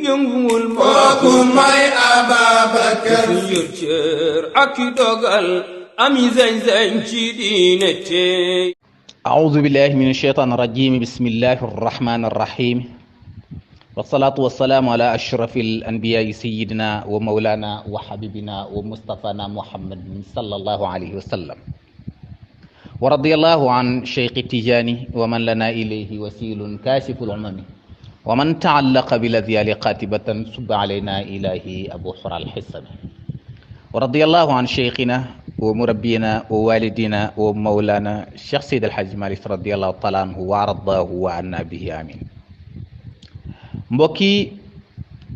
yënguwul kooku may Ababakar Si yor cër ak dogal ami sañ-sañ ci diine tey. أعوذ بالله من الشيطان الرجيم بسم الله الرحمن الرحيم والصلاة والسلام على أشرف الأنبياء سيدنا ومولانا وحبيبنا ومصطفانا محمد صلى الله عليه وسلم ورضي الله عن شيخ التجاني ومن لنا إليه وسيل كاشف العمم ومن تعلق بالأذيال قاتبة صب علينا إلهي أبو حرى الحسن ورضي الله عن شيخنا ومربينا ووالدنا ومولانا الشيخ سيد الحاج مالك رضي الله تعالى عنه وارضاه وعنا به آمين. mbokki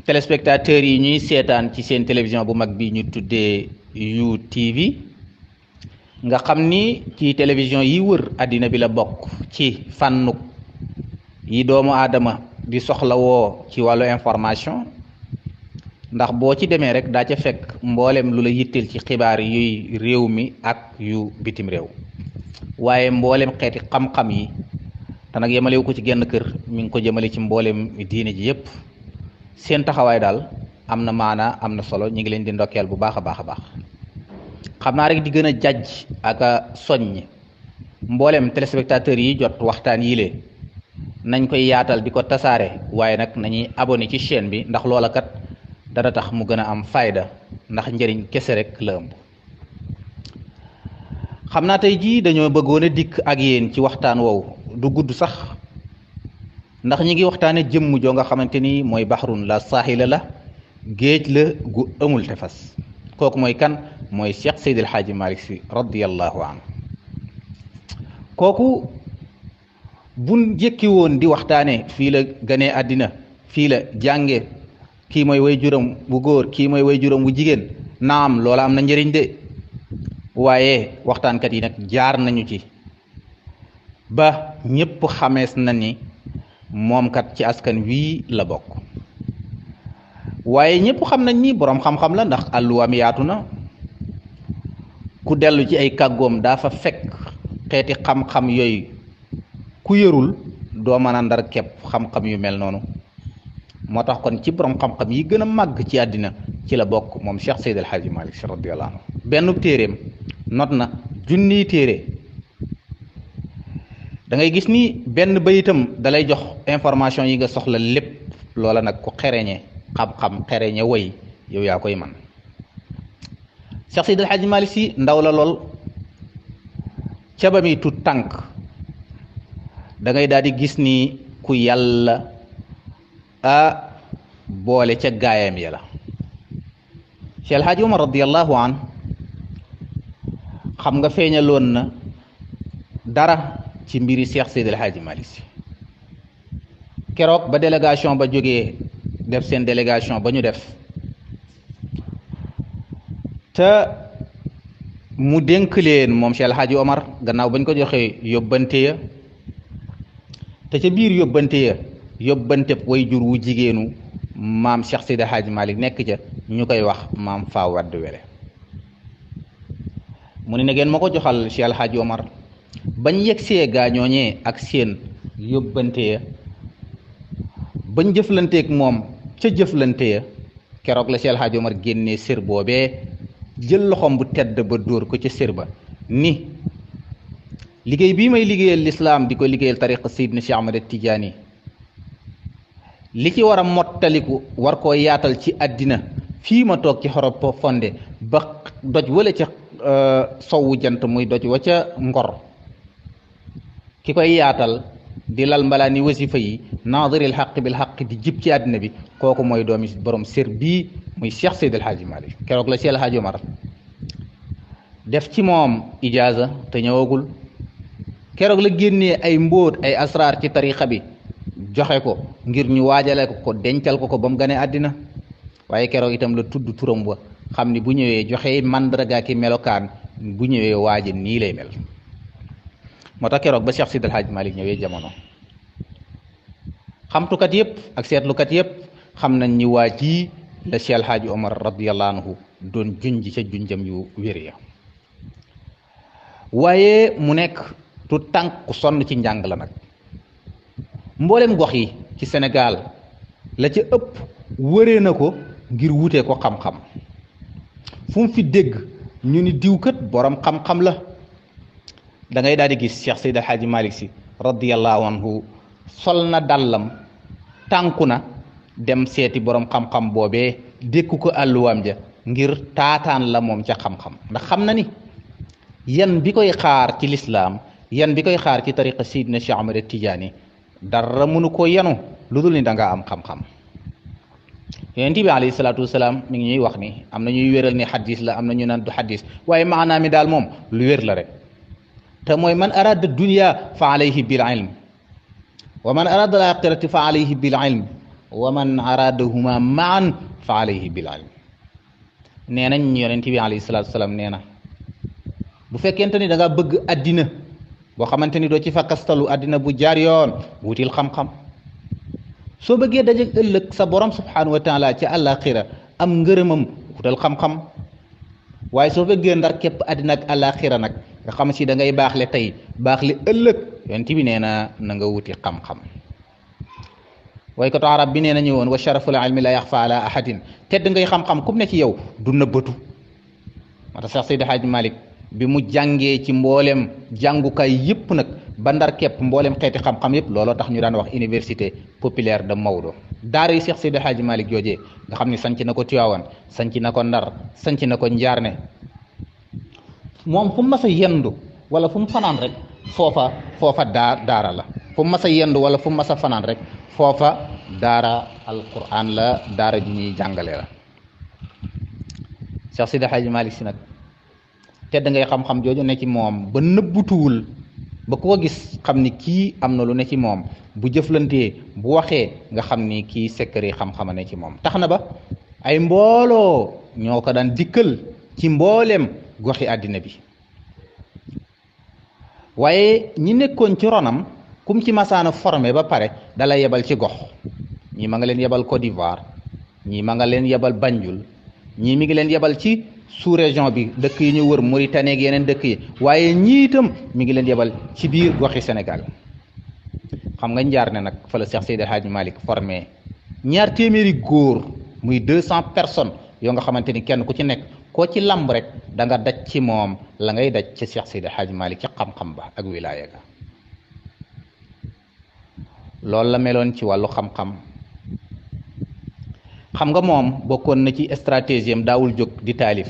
téléspectateurs yi ñuy seetaan ci seen télévision bu mag bi ñu tuddee UTV nga xam ni ci télévision yi wër àddina bi la bokk ci fànnu yi doomu aadama di soxlawoo ci wàllu information ndax boo ci demee rek daa ca fekk mboolem lu la yitteel ci xibaar yuy réew mi ak yu bitim réew waaye mboolem xeeti xam-xam yi te nag yemalewu ko ci genn kër mi ngi ko jëmale ci mboolem diine ji yépp seen taxawaay daal am na maana am na solo ñu ngi leen di ndokkeel bu baax a baax a baax xam naa rek di gën a jàjj ak a soññ mboolem téléspectateurs yi jot waxtaan yi lee nañ koy yaatal di ko tasaare waaye nag nañuy abonné ci chaîne bi ndax loola kat dara tax mu gën a am fayda ndax njëriñ kese rek la ëmb. xam naa tey jii dañoo bëggoon a dikk ak yéen ci waxtaan woowu du gudd sax ndax ñi ngi waxtaane jëmm joo nga xamante ni mooy baxrun la saaxila la géej la gu amul tefas kooku mooy kan mooy Cheikh Seydi El Hadji Malick Sy radiyallahu anhu kooku buñ jëkki woon di waxtaane fii la ganee àddina fii la jànge kii mooy way juram bu góor kii mooy way juram bu jigéen naam loola am na njëriñ de waaye waxtaankat yi nag jaar nañu ci ba ñépp xamees na ni moom kat ci askan wii la bokk waaye ñépp xam nañ ni boroom xam-xam la ndax àlluwaam yaatu na ku dellu ci ay kàggoom daa fa fekk xeeti xam-xam yooyu ku yërul doo mën a ndar képp xam-xam yu mel noonu moo tax kon ci borom xam-xam yi gën a màgg ci àddina ci la bokk moom Cheikh Seydi El Hadji Malick Sy radiyallahu anhu benn téeréem not na junniy téere da ngay gis ni benn bayitam dalay jox information yi nga soxla lépp loola nag ku xereñe xam-xam xereñe woy yow yaa koy man Cheikh Seydi El Hadji Malick Sy ndaw la lool ca ba muy tut tànk da ngay daal di gis ni ku yàlla a boole ca gaayam ya la Cheikh El Hadji Omar radiyallahu an xam nga feeñaloon na dara ci mbiri Cheikh Seydi El Hadji Malick Sy keroog ba délégation ba jógee def seen délégation ba ñu def te mu dénk leen moom Cheikh El Hadji Omar gannaaw bañ ko joxee yóbbante ya te ca biir yóbbante ya yóbbante way jur wu jigéenu maam Cheikh Seydi El Hadji Malick nekk ca ñu koy wax maam faa wadd wele mu ne na ngeen ma ko joxal Cheikh El Hadji Omar bañ yegsee gaañooñee ak seen yóbbante ya bañ jëflanteek moom ca jëflante ya keroog la Cheikh El Hadji Omar génnee sér boobee jël loxoom bu tedd ba dóor ko ca sér ba ni liggéey bii may liggéeyal lislaam di ko liggéeyal tariqa Seydina Cheikh Ahmad Tidiane li ci war a mottaliku war koo yaatal ci àddina fii ma toog ci xorob fonde ba doj wala ca sowwu jant muy doj wa ca ngor ki koy yaatal di lal mbalaa ni wasifa yi naadiril xaq bil xaq di jib ci àddina bi kooku mooy doomi borom sér bii muy Cheikh Seydi El Hadji Malick keroog la Cheikh El Hadji Omar def ci moom ijaaza te ñëwagul keroog la génnee ay mbóot ay asraar ci tariqa bi joxe ko ngir ñu waajale ko dencal ko ba mu gane àddina waaye keroog itam la tudd turam ba xam ni bu ñëwee joxe mandarga ki melokaan bu ñëwee waaji nii lay mel moo tax keroog ba Cheikh Seydi El Hadji Malick ñëwee jamono xamtukat yépp ak seetlukat yépp xam nañ ni waa ji la Cheikh El Hadji Omar radiyallahu anhu doon junj ca junjam yu wér ya waaye mu nekk tu tànk ku sonn ci njàng la nag mboolem gox yi ci Sénégal la ca ëpp wëree na ko ngir wutee ko xam-xam fu mu fi dégg ñu ni diwkat borom xam-xam la da ngay daal di gis Cheikh Seydi El Hadji Malick Sy radiyallahu anhu sol na dàllam tànku na dem seeti borom xam-xam boobee dékku ko àlluwaam ja ngir taataan la moom ca xam-xam ndax xam na ni yan bi koy xaar ci lislaam yan bi koy xaar ci tariqa Seydina Cheikh Ahmad Tidiane dara mënu ko yanu lu dul ni da nga am xam-xam yonent bi alayhi salaatu wasalaam mi ngi ñuy wax ni am na ñuy wéral ni xadis la am na ñu naan du xadis waaye maanaam mi daal moom lu wér la rek te mooy man arada dunya fa alayhi bil ilm wa man arada al axirati fa alayhi bil ilm wa man aradahuma maan fa alayhi bil ilm nee nañ yonent bi alayhi salaatu wasalaam nee na bu fekkente ni da nga bëgg addina boo xamante ni doo ci fakkastalu addina bu jaar yoon wutil xam-xam soo bëggee daje ëllëg sa borom subhanahu wa taala ci àllaaxira am ngërëmam wutal xam-xam waaye soo bëggee ndar képp addina ak àllaaxira nag nga xam si da ngay baaxle tey baaxle ëllëg yonent bi nee na na nga wuti xam-xam waykatu arab bi nee na ñëwoon wa sharaful ilmi la yaxfa ala ahadin tedd ngay xam-xam kum ne ci yow du nëbbatu moo tax Seex Seydi Hadji Malick bi mu jàngee ci mboolem jàngukaay yëpp nag ba ndar képp mboolem xeeti xam-xam yëpp looloo tax ñu daan wax université populaire de Maodo daara yi Seex Seydi Hadji Malick joojee nga xam ni sanc na ko Tiwaawan sanc na ko Ndar sanc na ko Njaarne moom fu mu mas a yendu wala fu mu fanaan rek foofa daara la fu mu mas a yendu wala fu mu mas a fanaan rek foofa daara alquran la daara ji ñuy jàngale la Seex Seydi Hadji Malick Sy nag tedd ngay xam-xam jooju ne ci moom ba nëbbutuwul ba ko gis xam ni kii am na lu ne ci moom bu jëflantee bu waxee nga xam ni kii secret xam-xama ne ci moom tax na ba ay mbooloo ñoo ko daan dikkal ci mbooleem goxi àddina bi waaye ñi nekkoon ci ronam kum ci masaana formé ba pare dala yebal ci gox ñii ma nga leen yebal Côte d'Ivoire ñii ma nga leen yebal Banjul ñii mi ngi leen yebal ci sous-région bi dëkk yi ñu wër Mauritanie ak yeneen dëkk yi waaye ñii itam mi ngi leen yebal ci biir goxi Sénégal xam nga Njaarne nag fa la Cheikh Seydi El Hadji Malick formé 200 góor muy 200 personnes yoo nga xamante ni kenn ku ci nekk koo ci lamb rek da nga daj ci moom la ngay daj ci Cheikh Seydi El Hadji Malick ci xam-xam ba ak wilaaya ga loolu la meloon ci wàllu xam-xam xam nga moom bokkoon na ci stratégie am daawul jóg di taalif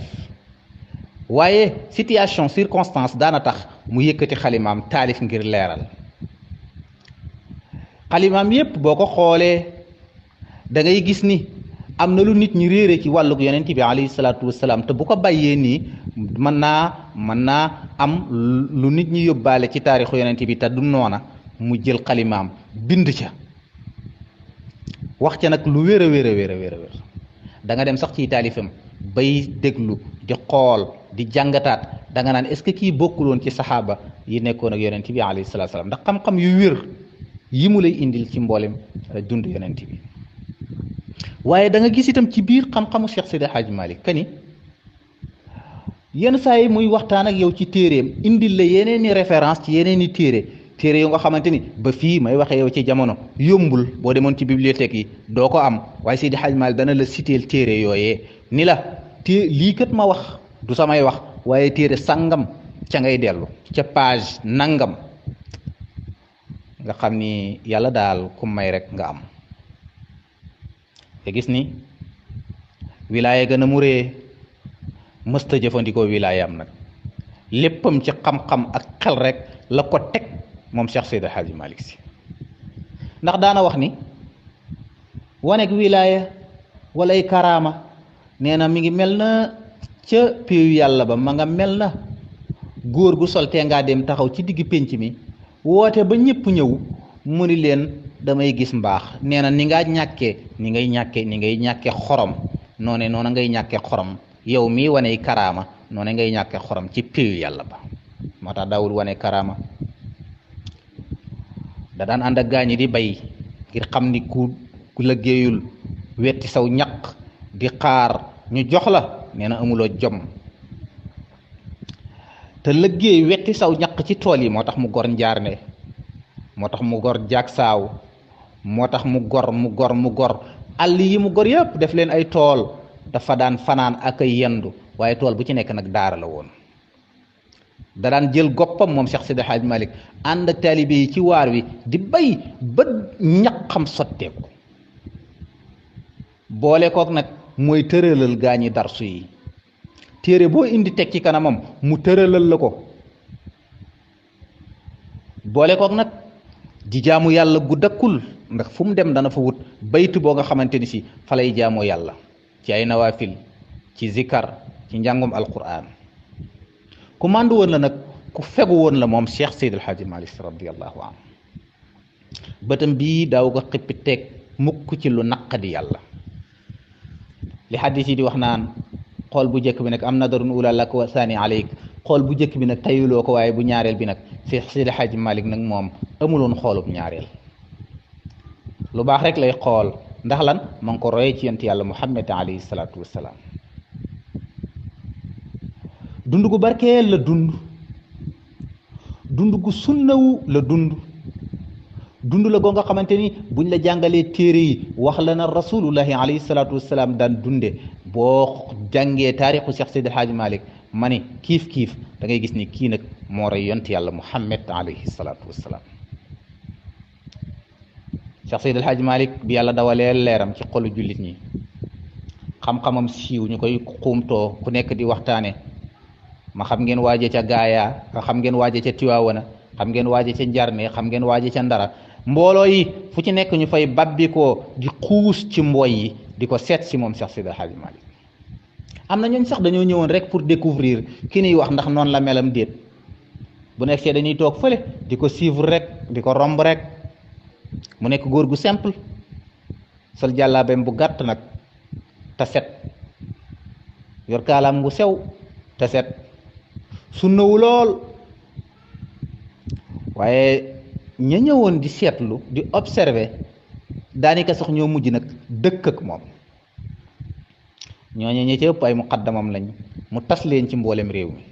waaye situation circonstance daana tax mu yëkkati xalimaam taalif ngir leeral xalimaam yépp boo ko xoolee da ngay gis ni am na lu nit ñi réere ci wàllug yonent bi alayhi salaatu wasalaam te bu ko bàyyee nii mën naa am lu nit ñi yóbbaale ci taarixu yonent bi te du noona mu jël xalimaam bind ca wax ca nag lu wér a wér da nga dem sax ci taalifam bay déglu di xool di jàngataat da nga naan est-ce que kii bokkuloon ci saxaaba yi nekkoon ak yonent bi alayhi salaatu salaam ndax xam-xam yu wér yi mu lay indil ci mboolem dund yonent bi waaye da nga gis itam ci biir xam-xamu Cheikh Seydi Hadji Malick kani yenn saa yi muy waxtaan ak yow ci téeréem indil la yeneen i référence ci yeneen i téere yu nga xamante ni ba fii may waxee yow ci jamono yombul boo demoon ci bibliothèque yi doo ko am waaye Seydi Hadji Malick dana la citeel téere yooyee ni la lii kat ma wax du samay wax waaye téere sangam ca ngay dellu ca page nangam nga xam ni yàlla daal ku may rek nga am te gis ni wilaaya gën a mu ree mësta jëfandikoo wilaayam nag léppam ci xam-xam ak xel rek la ko teg moom Cheikh Seydi Hadji Malick Sy ndax daana wax ni wanek wilaaya walay karaama nee na mi ngi mel na ca péeyu yàlla ba ma nga mel na góor gu sol tee ngaa dem taxaw ci digg pénc mi woote ba ñëpp ñëw mu ni leen damay gis mbaax nee na ni ngay ñàkkee xorom noone noona ngay ñàkkee xorom yow mii waney karaama noone ngay ñàkkee xorom ci péeyu yàlla ba moo tax daawul wane karaama da daan ànd ak gaañi di bay ngir xam ni ku liggéeyul wetti saw ñaq di xaar ñu jox la nee na amuloo jom te liggéey wetti saw ñaq ci tool yi moo tax mu gor Njaarne moo tax mu gor Jaag Saaw moo tax mu gor àll yi mu gor yëpp def leen ay tool dafa daan fanaan ak ay yendu waaye tool bu ci nekk nag daara la woon. da daan jël goppam moom Cheikh Seydi Hadj Malick ànd ak taalibe yi ci waar wi di bay ba ñaqam sotteeku boole kook nag mooy tëralal gaañi darsu yi téere boo indi teg ci kanamam mu tëralal la ko boole kook nag di jaamu yàlla gu dakkul ndax fu mu dem dana fa wut baytu boo nga xamante ni si fa lay jaamoo yàlla ci ay nawaafil ci zikar ci njàngum alquran ku màndu woon la nag ku fegu woon la moom Cheikh Seydil Hadji Malick radiyallahu anhu bëtam bii daaw ko xippi teg mukk ci lu naqadi yàlla li xaddis yi di wax naan xool bu njëkk bi nag am nadarun ula lak wa saani aleyk xool bu njëkk bi nag tayuloo ko waaye bu ñaareel bi nag Cheikh Seydil Hadji Malick nag moom amuloon xoolub ñaareel lu baax rek lay xool ndax lan ma ngi ko royee ci yonent yàlla Muhammad alayhi salaatu wassalaam dund gu barkeel la dund gu sunnawu la dund la goo nga xamante ni buñ la jàngalee téere yi wax la na rasulullahi alayhi salaatu wassalaam daan dunde boo jàngee taarixu Cheikh Seydi Hadji Malick ma ni kiif da ngay gis ni kii nag moo roy yonent yàlla Muhammad alayhi salaatu wassalaam Cheikh Seydi Hadji Malick bi yàlla dawalee leeram ci xolu jullit ñi xam-xamam siiw ñu koy xuumtoo ku nekk di waxtaane ma xam ngeen waaje ca gaaya xam ngeen waaje ca Tiwaawana xam ngeen waaje ca Njarne xam ngeen waaje ca Ndara mbooloo yi fu ci nekk ñu fay babbikoo di xuus ci mbooy yi di ko seet si moom Cheikh Seydi Hadji Malick am na ñooñ sax dañoo ñëwoon rek pour découvrir ki niy wax ndax noonu la melam déet bu nekk see dañuy toog fële di ko suivre rek di ko romb rek mu nekk góor gu simple sol jàllaabeem bu gàtt nag te set yor kaalaam gu sew te set sunnawu lool waaye ña ñëwoon di seetlu di observer daanaka sax ñoo mujj nag dëkk ak moom ñooñu ñi ci ëpp ay muqaddamam lañ mu tas leen ci mboolem réew mi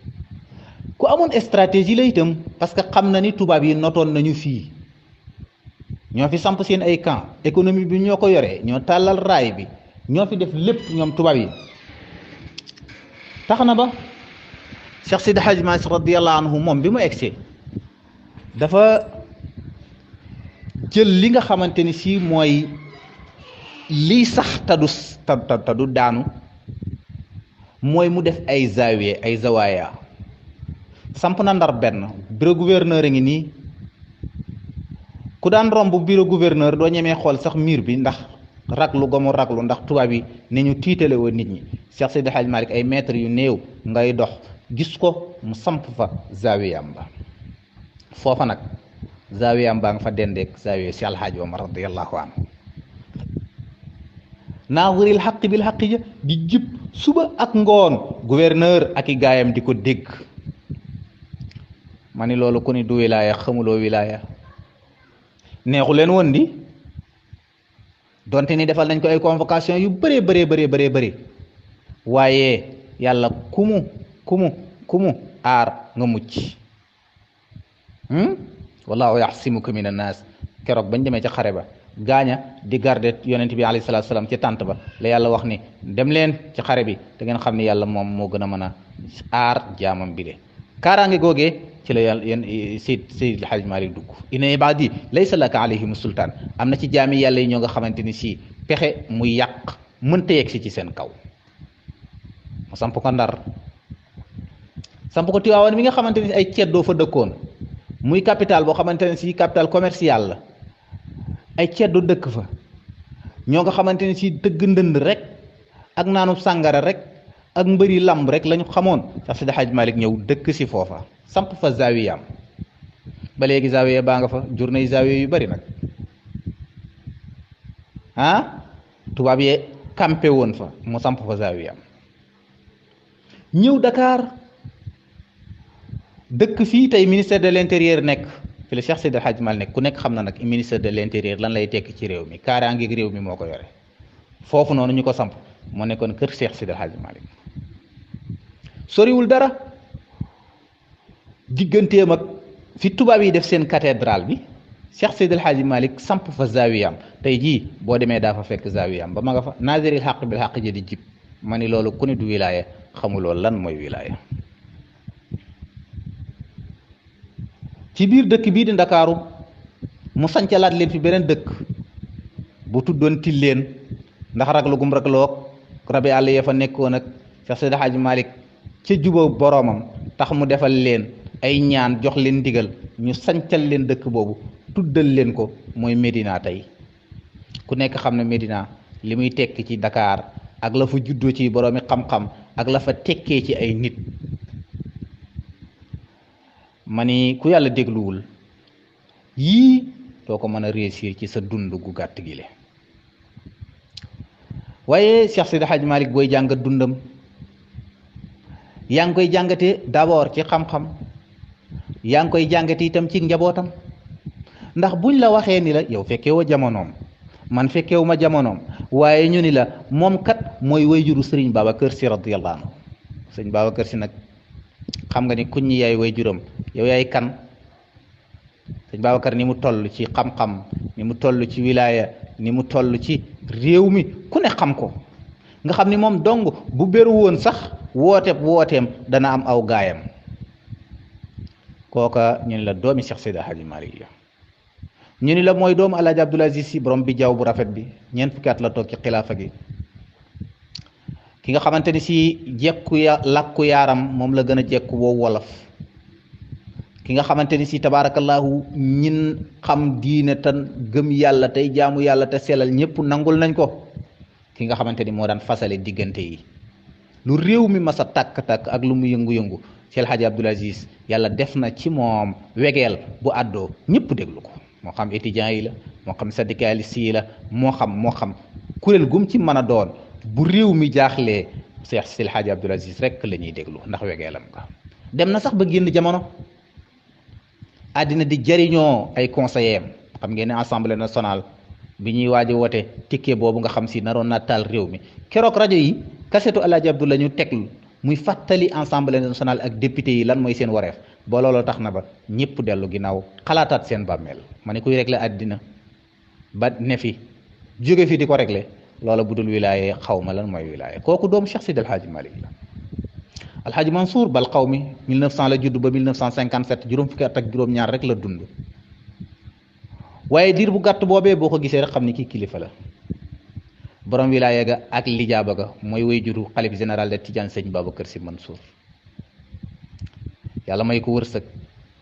ku amoon stratégie la itam parce que xam na ni tubaab yi notoon nañu fii ñoo fi samp seen ay camp économie bi ñoo ko yoree ñoo tàllal raay bi ñoo fi def lépp ñoom tubaab yi tax na ba Cheikh Seydi Hadji Malick radiyallahu anhu moom bi mu egsee dafa jël li nga xamante ni si mooy lii sax tadu daanu mooy mu def ay zawiya ay zawaaya samp na Ndar benn bureau gouverneur a ngi nii ku daan romb bureau gouverneur doo ñemee xool sax miir bi ndax raglu gomu raglu ndax tubaab yi ni ñu tiitale woon nit ñi Cheikh Seydi Hadji Malick ay mètres yu néew ngay dox gis ko mu samp fa zawiyam ba foofa nag zawiyam baa nga fa dendeek zawiya si alhaaji Omar radiyallahu anhu naaziril xaqi bil xaqi ja di jib suba ak ngoon gouverneur ak i gaayam di ko dégg ma ni loolu ku ni du wilaaya xamuloo wilaaya neexu leen woon di donte ni defal nañ ko ay convocation yu bëree waaye yàlla kumu aar nga mucc wallahu yaxsimuka min annaas keroog bañ demee ca xare ba gaaña di garde yonent bi alayhi salaatu salaam ci tànt ba la yàlla wax ni dem leen ci xare bi da ngeen xam ni yàlla moom moo gën a mën a aar jaamam bi de kaaraange googee ci la yàlla yéen Seydi Hadji Malick dugg inna ibaadi laysa laka alayhim sultaan am na ci jaami yàlla yi ñoo nga xamante ni si pexe muy yàq mënta yegg si ci seen kaw mu samp ko Ndar samp ko Tiwaawan mi nga xamante ni ay ceddoo fa dëkkoon muy capital boo xamante ne si capital commercial la ay ceddo dëkk fa ñoo nga xamante ni si dëgg ndënd rek ak naanu sàngara rek ak mbëri lamb rek lañu xamoon Cheikh Seydi Hadji Malick ñëw dëkk si foofa samp fa zawiyam ba léegi zawiya baa nga fa journée zawiya yu bari nag tubaab yee campé woon fa mu samp fa zawiyam ñëw Dakar dëkk fii tey ministère de l'intérieur nekk fi la Cheikh Seydi Hadji Malick nekk ku nekk xam na nag ministère de l'intérieur lan lay tekki ci réew mi kaaraangeeg réew mi moo ko yore foofu noonu ñu ko samp moo nekkoon kër Cheikh Seydi Hadji Malick soriwul dara digganteem ak fi tubaab yi def seen cathédrale bi Cheikh Seydil Hadji Malick samp fa zawiyam tey jii boo demee daa fa fekk zawiyam ba ma nga fa naaziril xaq bil xaq ji di jib ma ni loolu ku ne du wilaaya xamuloo lan mooy wilaaya ci biir dëkk bii di Ndakaaru mu sancalaat leen fi beneen dëkk bu tuddoon Tilleen ndax raglu gum ragloog rabi àll ya fa nekkoon ak Cheikh Seydil Hadji Malick ca juba boroomam tax mu defal leen ay ñaan jox leen ndigal ñu sancal leen dëkk boobu tuddal leen ko mooy Médina tey ku nekk xam ne Médina li muy tekk ci Dakar ak la fa juddoo ci boroomi xam-xam ak la fa tekkee ci ay nit ma ni ku yàlla dégluwul yii doo ko mën a réussir ci sa dund gu gàtt gi le waaye Cheikh Seydi Hadji Malick booy jàngat dundam yaa ngi koy jàngate d'abord ci xam-xam yaa ngi koy jàngate itam ci njabootam ndax buñ la waxee ni la yow fekkeewoo jamonoom man fekkeewu ma jamonoom waaye ñu ni la moom kat mooy wayjuru sëriñ Babacar Sy radiyallahu anhu sëriñ Babacar Sy nag xam nga ni kuñ ñi yaay wayjuram yow yaay kan sëriñ Babacar ni mu toll ci xam-xam ni mu toll ci wilaaya ni mu toll ci réew mi ku ne xam ko nga xam ni moom dong bu béru woon sax wooteem dana am aw gaayam kooka ñu ni la doomi Cheikh Seydi Hadji Malick la ñu ni la mooy doomu Alaaji Abdoul Aziz Sy borom bi jaww bu rafet bi ñeent fukki at la toog ci xilaafa gi ki nga xamante ni si jekku làkku yaaram moom la gën a jekku woowu wolof ki nga xamante ni si tabaarakallaahu ñin xam diine tan gëm yàlla tey jaamu yàlla te selal ñëpp nangul nañ ko ki nga xamante ni moo daan fasale diggante yi lu réew mi mas a tàkk-tàkk ak lu mu yëngu-yëngu Cheikh Hadji Abdoul Aziz yàlla def na ci moom wegeel bu àddoo ñëpp déglu ko moo xam étudiants yi la moo xam syndicalistes yi la moo xam kuréel gum ci mën a doon bu réew mi jaaxlee Cheikh Seydi Hadji Abdoul Aziz rek la ñuy déglu ndax wegeelam nga dem na sax ba génn jamono àddina di jariñoo ay conseillers xam ngeen ne assemblée nationale bi ñuy waaj a wote ticket boobu nga xam si naroon naa taal réew mi keroog rajo yi kasetu Alaaji Abdou la ñu teglu muy fàttali assemblée nationale ak député yi lan mooy seen wareef ba looloo tax na ba ñëpp dellu ginnaaw xalaataat seen bàmmeel ma ne kuy régler àddina ba ne fi jóge fi di ko régler loola bu dul wilaaye xaw ma lan mooy wilaaye kooku doomu Cheikh Seydi El Hadji Malick la Alhaji Mansour bal xaw mi 1900 la judd ba 1957 juróom fukki at ak juróom-ñaar rek la dund waaye diir bu gàtt boobee boo ko gisee rek xam ni kii kilifa la borom wilaaye ga ak lijaaba ga mooy way juru xalif général de Tidiane sëñ Babacar Sy Mansour yàlla may ko wërsëg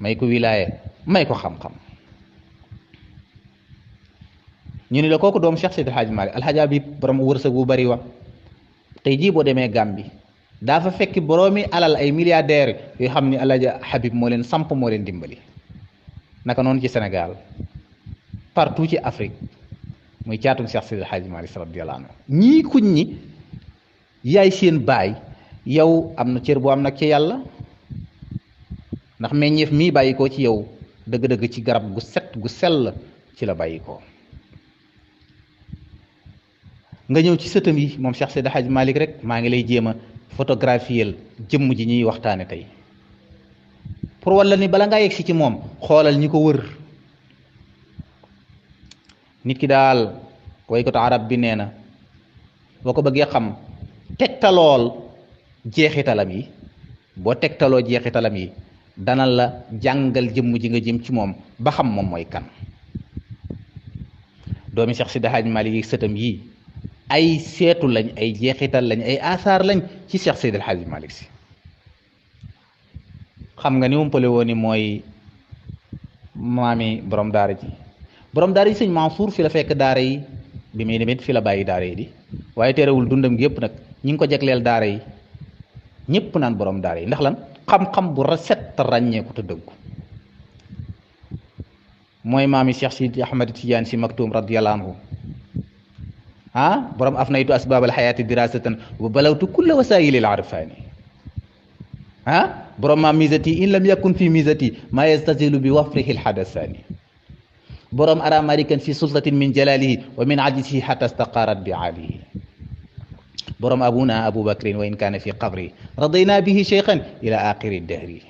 may ko wilaaye may ko xam-xam ñu ni la kooku doomu Cheikh Seydi El Hadji Malick Alhaji Habib borom wërsëg bu bari wa tey jii boo demee Gàmbi daa fa fekk boroomi alal ay milliardaires yoo xam ni Alhaji Habib moo leen samp moo leen dimbali naka noonu ci Sénégal partout ci Afrique muy caatum Cheikh Seydi El Hadji Malick radiyallahu anhu ñii kuñ ñi yaay seen baay yow am na cër boo am nag ci yàlla ndax meññeef mii bàyyi ko ci yow dëgg-dëgg ci garab gu set gu sell ci la bàyyi ko nga ñëw ci sëtam yi moom Cheikh Seydi El Hadji Malick rek maa ngi lay jéem a photographiel jëmm ji ñuy waxtaane tey pour walla ni bala ngaa yegg si ci moom xoolal ñi ko wër nit ki daal woykatu arab bi nee na boo ko bëggee xam tegtalool jeexitalam yi boo tegtaloo jeexitalam yi dana la jàngal jëmm ji nga jëm ci moom ba xam moom mooy kan doomi Cheikh Seydi El Hadji Malick yi sëtam yi ay seetu lañ ay jeexital lañ ay asaar lañ ci Cheikh Seydi El Hadji Malick Sy xam nga ni umpale woon ni mooy maami borom daara ji sëñ Mansour fi la fekk daara yi bi muy demit fi la bàyyi daara yi di waaye terewul dundam gi yëpp nag ñi ngi ko jegleel daara yi ñëpp naan borom daara yi ndax lan xam-xam bu rafet te ràññeeku te dëggu mooy maami Cheikh Sidi Ahmad Tidiane Sy Maktoum radiyallahu anhu borom afnaytu asbaab alxayaati dirasatan wa balawtu kulla wasaayili al arfaani borom ma misati in lam yakun fi misati ma yastazilu bi wafrihi alxadasaani borom ara marikan fi sultatin min jalalihi wa min ajisihi xata staqarat bi aalihi borom abuna abu bakrin wa in kaana fi qabri radayna bihi cheikhan ila axiri dahri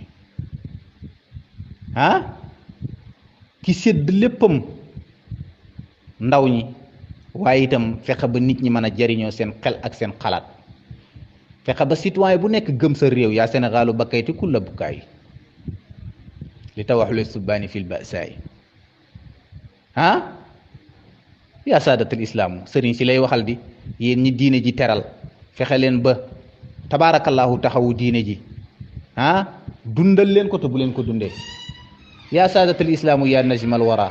ki sédd léppam ndaw ñi waaye itam fexe ba nit ñi mën a jariñoo seen xel ak seen xalaat fexe ba citoyen bu nekk gëm sa réew yaa Sénégalu bakkayti kulla bukaay li tawaxule subbaani fil basaay yaa saadatul islaamu sëriñ si lay waxal di yéen ñi diine ji teral fexe leen ba tabaarakallahu taxawu diine ji dundal leen ko te bu leen ko dundee yaa saadatul islaamu yaa najmal wara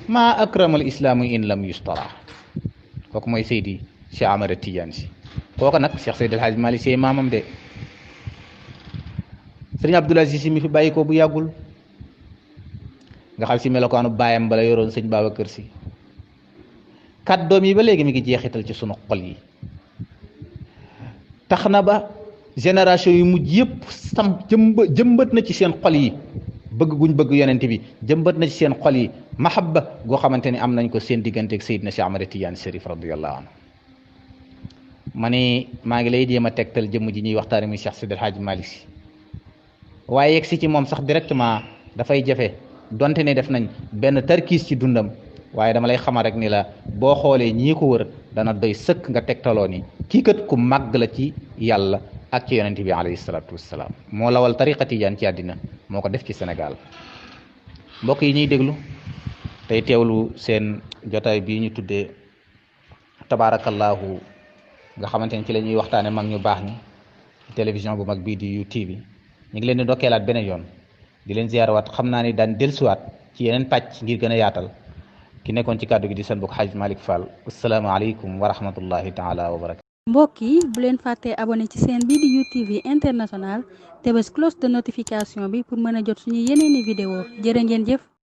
maa akramal islaamu in lam yustara kooku mooy Seydi Cheikh Ahmad Tidiane si kooku nag Cheikh Seydi El Hadji Malick Sy maamam de sëriñ Abdoul Aziz Sy mi fi bàyyi ko bu yàggul nga xam si melokaanu baayam bala yoroon sëñ Babacar Sy kàddoom yi ba léegi mi ngi jeexital ci sunu xol yi tax na ba génération yu mujj yëpp jëmbat na ci seen xol yi bëgg guñ bëgg yonent bi jëmbat na ci seen xol yi mahabba goo xamante ni am nañ ko seen digganteeg Seydina Cheikh Ahmad Tidiane Chérif radiyallahu anhu ma ni maa ngi lay jéem a tegtal jëmm ji ñuy waxtaane muy Cheikh Seydi El Hadji Malick Sy waaye yegg si ci moom sax directement dafay jafe donte ne def nañ benn tarkiis ci dundam waaye dama lay xamal rek ni la boo xoolee ñii ko wër dana doy sëkk nga tegtaloo ni kii kat ku màgg la ci yàlla ak ci yonent bi alayhi salaatu wassalaam moo lawal tariqa tijaan ci àddina moo ko def ci Sénégal mbokk yi ñuy déglu tey teewlu seen jotaay bii ñu tuddee tabaarakallaahu nga xamante ni ci la ñuy waxtaane mag ñu baax ñi télévision bu mag bii di UTV ñu ngi leen di ndokkeelaat beneen yoon di leen ziyaarawaat xam naa ni daan dellusiwaat ci yeneen pàcc ngir gën a yaatal ki nekkoon ci kàddu gi di seen bokk Hadj Malick Fall asalaamaaleykum wa rahmatullahi taala wa barakatu mbokk yi bu leen fàttee abonné ci seen bii di UTV international te bés cloche de notification bi pour mën a jot suñu yeneeni vidéo jërë ngeen jëf